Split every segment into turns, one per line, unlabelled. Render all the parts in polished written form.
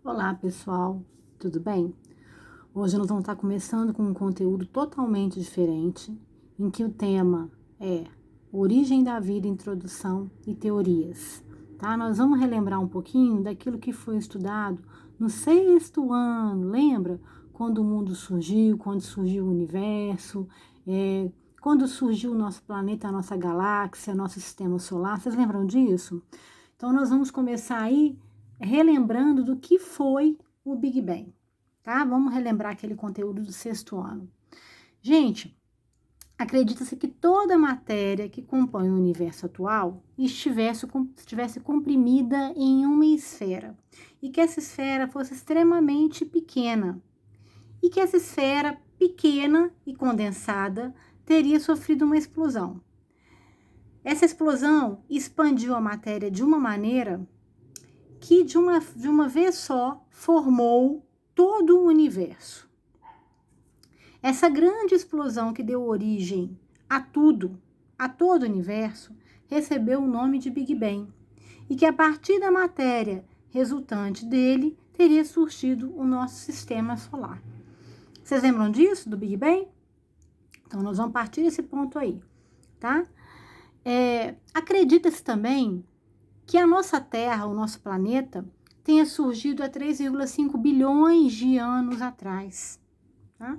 Olá pessoal, tudo bem? Hoje nós vamos estar começando com um conteúdo totalmente diferente, em que o tema é Origem da Vida, Introdução e Teorias, tá? Nós vamos relembrar um pouquinho daquilo que foi estudado no 6º ano, lembra? Quando o mundo surgiu, quando surgiu o universo, quando surgiu o nosso planeta, a nossa galáxia, nosso sistema solar, vocês lembram disso? Então nós vamos começar aí relembrando do que foi o Big Bang, tá? Vamos relembrar aquele conteúdo do 6º ano. Gente, acredita-se que toda a matéria que compõe o universo atual estivesse comprimida em uma esfera e que essa esfera fosse extremamente pequena e que essa esfera pequena e condensada teria sofrido uma explosão. Essa explosão expandiu a matéria de uma maneira que de uma vez só formou todo o universo. Essa grande explosão que deu origem a tudo, a todo o universo, recebeu o nome de Big Bang, e que a partir da matéria resultante dele teria surgido o nosso sistema solar. Vocês lembram disso, do Big Bang? Então, nós vamos partir desse ponto aí, tá? Acredita-se também que a nossa Terra, o nosso planeta, tenha surgido há 3,5 bilhões de anos atrás. Tá?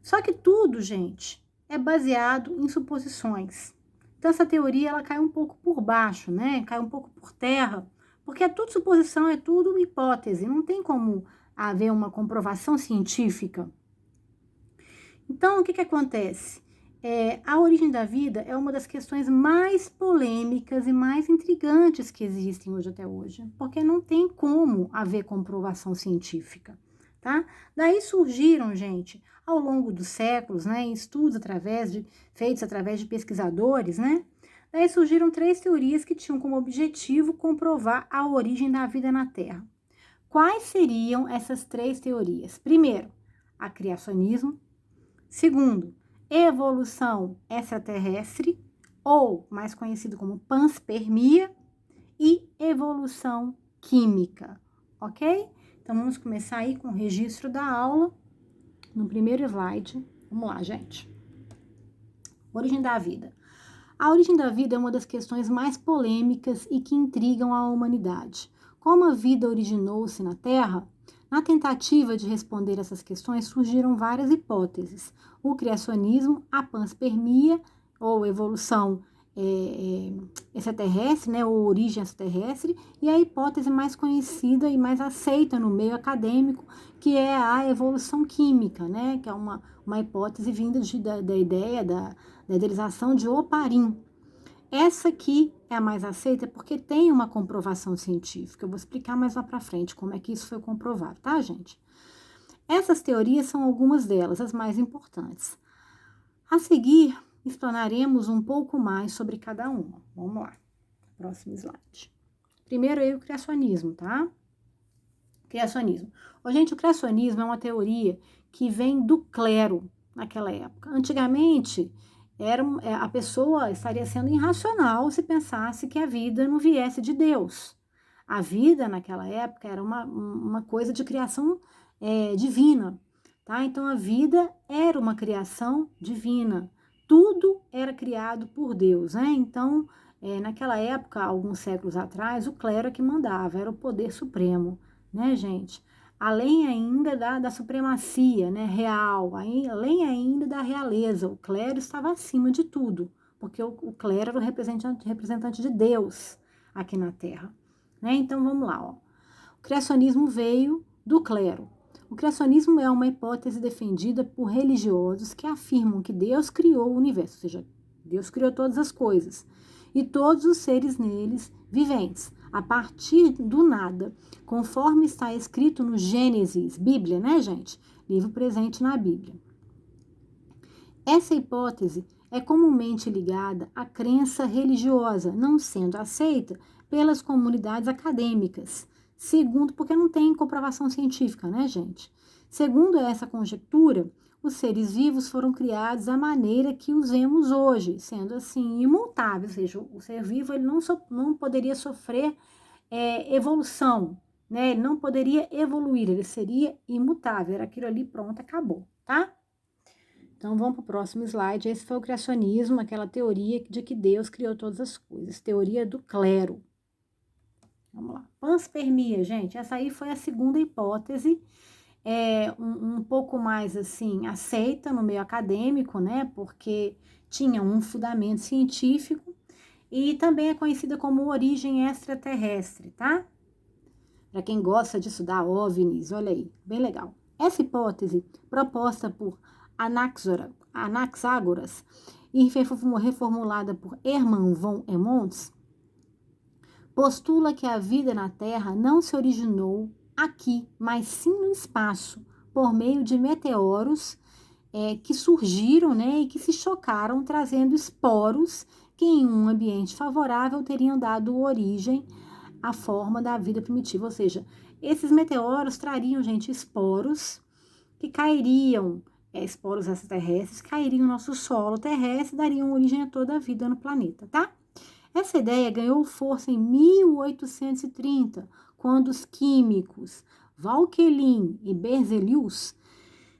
Só que tudo, gente, é baseado em suposições. Então, essa teoria ela cai um pouco por baixo, né? Cai um pouco por terra, porque é tudo suposição, é tudo hipótese, não tem como haver uma comprovação científica. Então, o que acontece? A origem da vida é uma das questões mais polêmicas e mais intrigantes que existem hoje até hoje, porque não tem como haver comprovação científica, tá? Daí surgiram, gente, ao longo dos séculos, né, estudos feitos através de pesquisadores, né? Daí surgiram 3 teorias que tinham como objetivo comprovar a origem da vida na Terra. Quais seriam essas 3 teorias? Primeiro, a criacionismo. Segundo, evolução extraterrestre, ou mais conhecido como panspermia, e evolução química, ok? Então, vamos começar aí com o registro da aula, no primeiro slide. Vamos lá, gente. Origem da vida. A origem da vida é uma das questões mais polêmicas e que intrigam a humanidade. Como a vida originou-se na Terra? Na tentativa de responder essas questões, surgiram várias hipóteses. O criacionismo, a panspermia, ou evolução extraterrestre, né, ou origem extraterrestre, e a hipótese mais conhecida e mais aceita no meio acadêmico, que é a evolução química, né, que é uma hipótese vinda da ideia da idealização de Oparin. Essa aqui é a mais aceita porque tem uma comprovação científica. Eu vou explicar mais lá para frente como é que isso foi comprovado, tá, gente? Essas teorias são algumas delas, as mais importantes. A seguir, explanaremos um pouco mais sobre cada uma. Vamos lá, próximo slide. Primeiro aí o criacionismo, tá? Criacionismo. Gente, o criacionismo é uma teoria que vem do clero naquela época. Antigamente, a pessoa estaria sendo irracional se pensasse que a vida não viesse de Deus. A vida, naquela época, era uma coisa de criação divina, tá? Então, a vida era uma criação divina. Tudo era criado por Deus, né? Então, naquela época, alguns séculos atrás, o clero é que mandava, era o poder supremo, né, gente? Além ainda da supremacia, né, real, além ainda da realeza, o clero estava acima de tudo, porque o clero era o representante de Deus aqui na Terra, né? Então vamos lá, ó. O criacionismo veio do clero. O criacionismo é uma hipótese defendida por religiosos que afirmam que Deus criou o universo, ou seja, Deus criou todas as coisas e todos os seres neles viventes, a partir do nada, conforme está escrito no Gênesis, Bíblia, né, gente? Livro presente na Bíblia. Essa hipótese é comumente ligada à crença religiosa, não sendo aceita pelas comunidades acadêmicas, porque não tem comprovação científica, né, gente? Segundo essa conjectura, os seres vivos foram criados da maneira que os vemos hoje, sendo assim imutáveis, ou seja, o ser vivo ele não poderia sofrer evolução, né? Ele não poderia evoluir, ele seria imutável, era aquilo ali, pronto, acabou, tá? Então, vamos para o próximo slide. Esse foi o criacionismo, aquela teoria de que Deus criou todas as coisas. Teoria do clero. Vamos lá. Panspermia, gente. Essa aí foi a segunda hipótese, um pouco mais, assim, aceita no meio acadêmico, né? Porque tinha um fundamento científico e também é conhecida como origem extraterrestre, tá? Para quem gosta de estudar OVNIs, olha aí, bem legal. Essa hipótese, proposta por Anaxágoras e reformulada por Hermann von Helmholtz, postula que a vida na Terra não se originou aqui, mas sim no espaço, por meio de meteoros que surgiram, né, e que se chocaram, trazendo esporos que, em um ambiente favorável, teriam dado origem à forma da vida primitiva. Ou seja, esses meteoros trariam, gente, esporos que cairiam, esporos extraterrestres, cairiam no nosso solo terrestre e dariam origem a toda a vida no planeta, tá? Essa ideia ganhou força em 1830, quando os químicos Vauquelin e Berzelius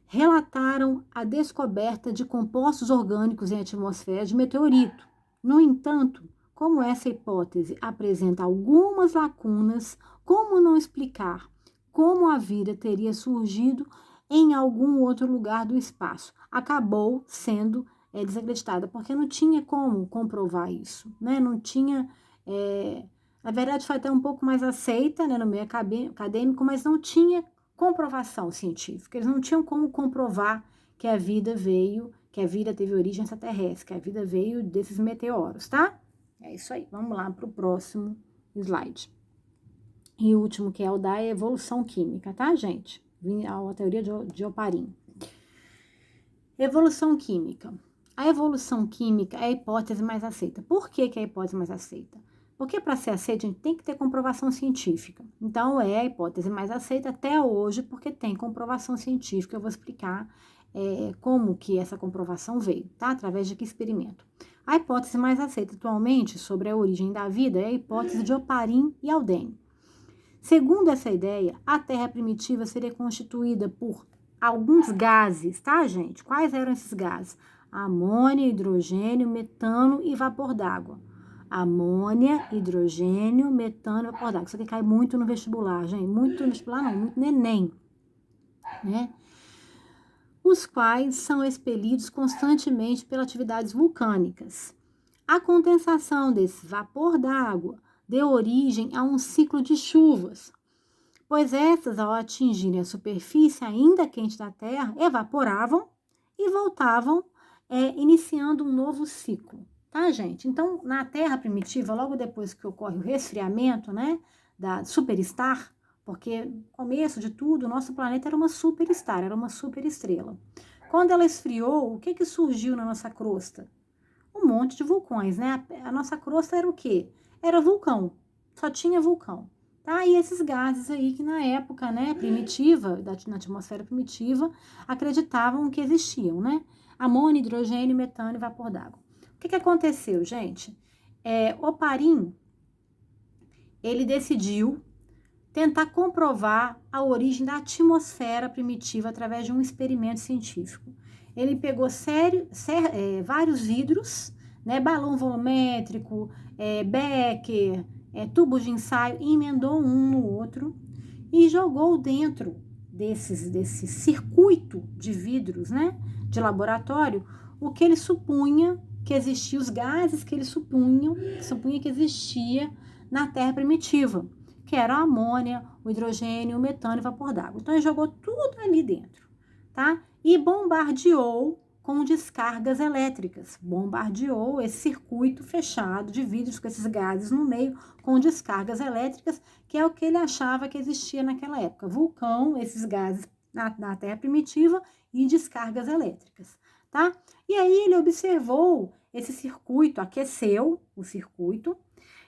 relataram a descoberta de compostos orgânicos em atmosfera de meteorito. No entanto, como essa hipótese apresenta algumas lacunas, como não explicar como a vida teria surgido em algum outro lugar do espaço? Acabou sendo desacreditada, porque não tinha como comprovar isso, né? Não tinha. Na verdade, foi até um pouco mais aceita, né, no meio acadêmico, mas não tinha comprovação científica. Eles não tinham como comprovar que a vida veio, que a vida teve origem extraterrestre, que a vida veio desses meteoros, tá? É isso aí. Vamos lá para o próximo slide. E o último, que é o da evolução química, tá, gente? A teoria de Oparin. Evolução química. A evolução química é a hipótese mais aceita. Por que é a hipótese mais aceita? Porque para ser aceita, a gente tem que ter comprovação científica. Então, é a hipótese mais aceita até hoje, porque tem comprovação científica. Eu vou explicar como que essa comprovação veio, tá? Através de que experimento. A hipótese mais aceita atualmente sobre a origem da vida é a hipótese de Oparin e Haldane. Segundo essa ideia, a Terra primitiva seria constituída por alguns gases, tá, gente? Quais eram esses gases? Amônia, hidrogênio, metano e vapor d'água. Amônia, hidrogênio, metano e vapor d'água. Isso aqui cai muito no vestibular, gente. Muito no vestibular não, muito no Enem, né? Os quais são expelidos constantemente pelas atividades vulcânicas. A condensação desse vapor d'água deu origem a um ciclo de chuvas, pois essas, ao atingirem a superfície ainda quente da Terra, evaporavam e voltavam, iniciando um novo ciclo, tá, gente? Então, na Terra primitiva, logo depois que ocorre o resfriamento, né, da superstar, porque no começo de tudo, o nosso planeta era uma superstar, era uma superestrela. Quando ela esfriou, o que surgiu na nossa crosta? Um monte de vulcões, né? A nossa crosta era o quê? Era vulcão, só tinha vulcão. Tá? E esses gases aí que na época, né, primitiva, na atmosfera primitiva, acreditavam que existiam, né? Amônia, hidrogênio, metano e vapor d'água. O que aconteceu, gente? Oparin, ele decidiu tentar comprovar a origem da atmosfera primitiva através de um experimento científico. Ele pegou vários vidros, né, balão volumétrico, Becker, tubos de ensaio, e emendou um no outro e jogou dentro desse circuito de vidros, né, de laboratório, o que ele supunha que existia, os gases que ele supunha que existia na Terra primitiva, que era a amônia, o hidrogênio, o metano e o vapor d'água. Então, ele jogou tudo ali dentro, tá? E bombardeou com descargas elétricas. Bombardeou esse circuito fechado de vidros com esses gases no meio, com descargas elétricas, que é o que ele achava que existia naquela época. Vulcão, esses gases na Terra primitiva e descargas elétricas, tá? E aí ele observou esse circuito, aqueceu o circuito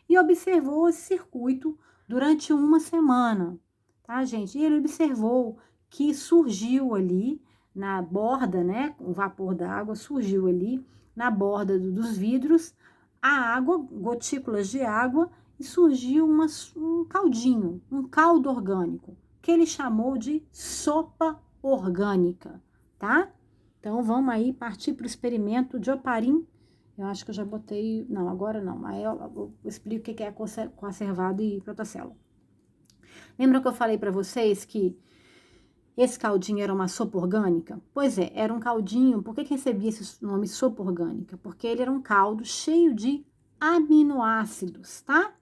e observou esse circuito durante uma semana, tá, gente? E ele observou que surgiu ali na borda, né, o vapor da água surgiu ali na borda dos vidros, a água, gotículas de água, e surgiu um caldinho, um caldo orgânico, que ele chamou de sopa orgânica, tá? Então, vamos aí partir para o experimento de Oparin. Eu acho que eu já botei... Não, agora não. Aí eu explico o que é coacervado e protocelo. Lembra que eu falei para vocês que esse caldinho era uma sopa orgânica? Pois é, era um caldinho. Por que recebia esse nome sopa orgânica? Porque ele era um caldo cheio de aminoácidos, tá?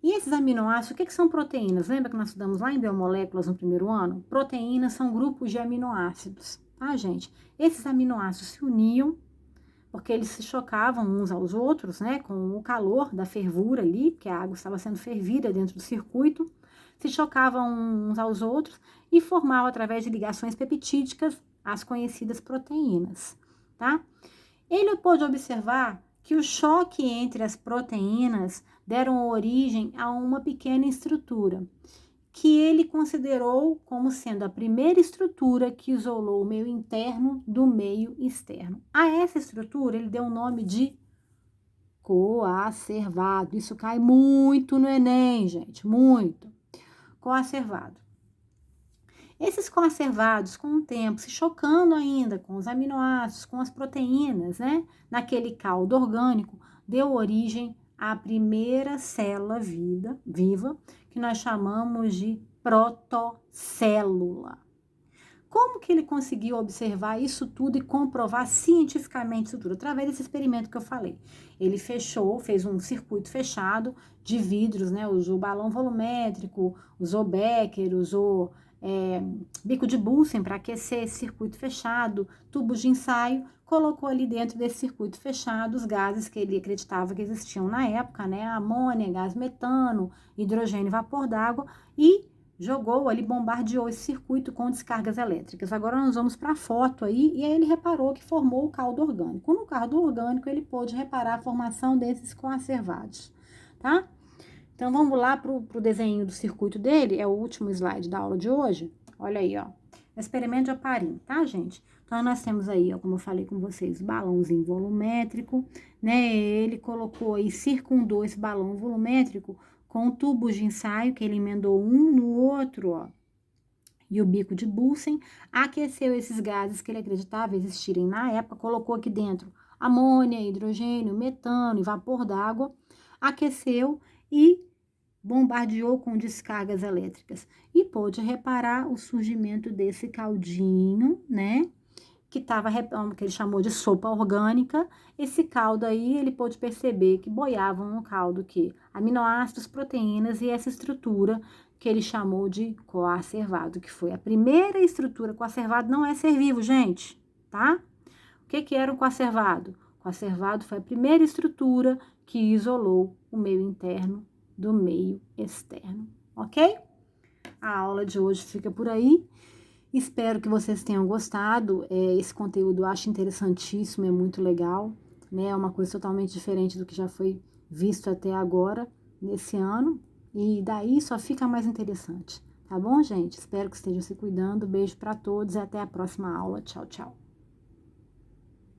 E esses aminoácidos, o que são proteínas? Lembra que nós estudamos lá em biomoléculas no primeiro ano? Proteínas são grupos de aminoácidos, tá, gente? Esses aminoácidos se uniam porque eles se chocavam uns aos outros, né? Com o calor da fervura ali, porque a água estava sendo fervida dentro do circuito, se chocavam uns aos outros e formavam, através de ligações peptídicas, as conhecidas proteínas, tá? Ele pôde observar que o choque entre as proteínas deram origem a uma pequena estrutura, que ele considerou como sendo a primeira estrutura que isolou o meio interno do meio externo. A essa estrutura ele deu o nome de coacervado. Isso cai muito no Enem, gente, muito. Coacervado. Esses coacervados, com o tempo, se chocando ainda com os aminoácidos, com as proteínas, né? Naquele caldo orgânico, deu origem à primeira célula viva, que nós chamamos de protocélula. Como que ele conseguiu observar isso tudo e comprovar cientificamente isso tudo? Através desse experimento que eu falei. Ele fez um circuito fechado de vidros, né? Usou balão volumétrico, usou Becker, usou bico de Bunsen para aquecer esse circuito fechado, tubos de ensaio, colocou ali dentro desse circuito fechado os gases que ele acreditava que existiam na época, né? Amônia, gás metano, hidrogênio e vapor d'água, e jogou ali, bombardeou esse circuito com descargas elétricas. Agora nós vamos para a foto aí, e aí ele reparou que formou o caldo orgânico. No caldo orgânico, ele pôde reparar a formação desses coacervados, tá? Então, vamos lá para o desenho do circuito dele, é o último slide da aula de hoje. Olha aí, ó. Experimento de Oparin, tá, gente? Então, nós temos aí, ó, como eu falei com vocês, balãozinho volumétrico, né? Ele colocou aí, circundou esse balão volumétrico com tubos de ensaio, que ele emendou um no outro, ó. E o bico de Bunsen, aqueceu esses gases que ele acreditava existirem na época, colocou aqui dentro amônia, hidrogênio, metano e vapor d'água, aqueceu e bombardeou com descargas elétricas e pôde reparar o surgimento desse caldinho, né? Que ele chamou de sopa orgânica. Esse caldo aí, ele pôde perceber que boiavam no caldo que aminoácidos, proteínas e essa estrutura que ele chamou de coacervado, que foi a primeira estrutura. Coacervado não é ser vivo, gente, tá? O que era o coacervado? O coacervado foi a primeira estrutura que isolou o meio interno do meio externo, ok? A aula de hoje fica por aí. Espero que vocês tenham gostado. Esse conteúdo eu acho interessantíssimo, é muito legal, né? É uma coisa totalmente diferente do que já foi visto até agora, nesse ano. E daí só fica mais interessante, tá bom, gente? Espero que estejam se cuidando. Beijo para todos e até a próxima aula. Tchau, tchau.